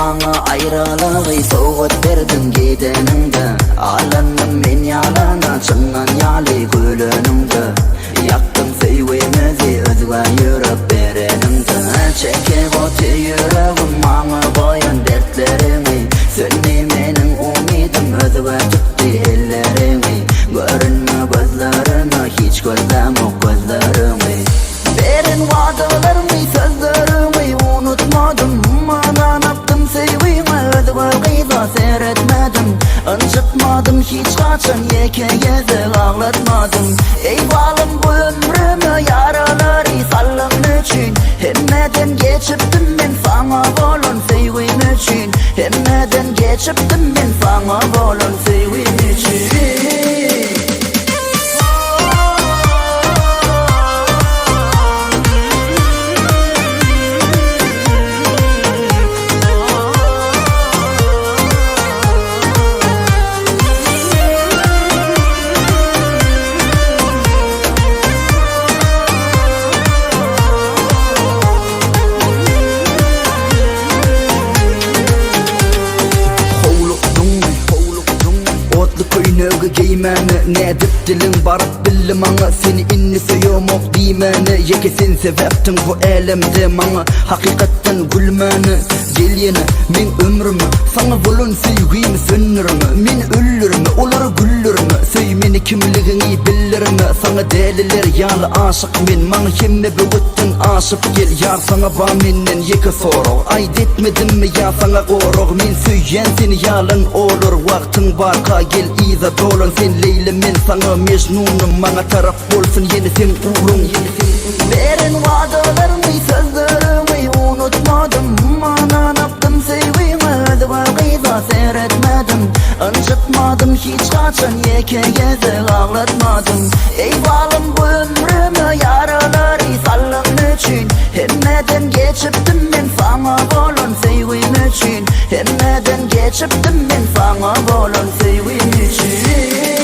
Bana ayrılığı soğut verdin gideninde Alanım men yalana çıngan yali gülünümde Yaktım sevimizi özge yürüp berenimde Çekip otu yüreğim bana boyan dertlerimi Sönni menin umidim özge tuttu ellerimi Görünme gözlerime hiç gözlem o gözlerimi Verin vaadalarımı sözlerimi unutmadım Anan attım sevimi özge kıyza seyretmedim Incitmadım hiç kaçan yeke yeze ağlatmadım Ey balım bu ömrümü yaraları sallın için Hemmeden geçiptim ben sana bolun sevgin için Hemmeden geçiptim ben sana bolun sevgin için Köynöge giymeni ne dip dilin barıp billim ana Seni inni söyömok diymeni Yeke sen sebeptin bu elemde mana Hakikatten gülmeni Gel yine min ömrümü Sana bulun sevgimi söndürme Min öllürme olur güllürme Söy meni kimliğini bilirme Sana deliler yalı aşık min Mana kemme bögüttün aşıp gel Yar sana ba minnen yeke sorog Ayd etmedim mi ya sana korog Min söyyen seni yalın olur Vaktin barka gel iza dolun Sen Leyla men sana mecnunum Bana taraf bolsun yeni sen uğrun Verin vaadalarımı sözlerimi unutmadım Anan attım sevimi özge kıyza seyretmedim Incitmadım hiç kaçan yeke yeze ağlatmadım Ey balım bu ömrümü yaraları sallın için Hemmeden geçiptim ben sana bolun sevgin için Hemmeden geçiptim ben sana bolun sevgin için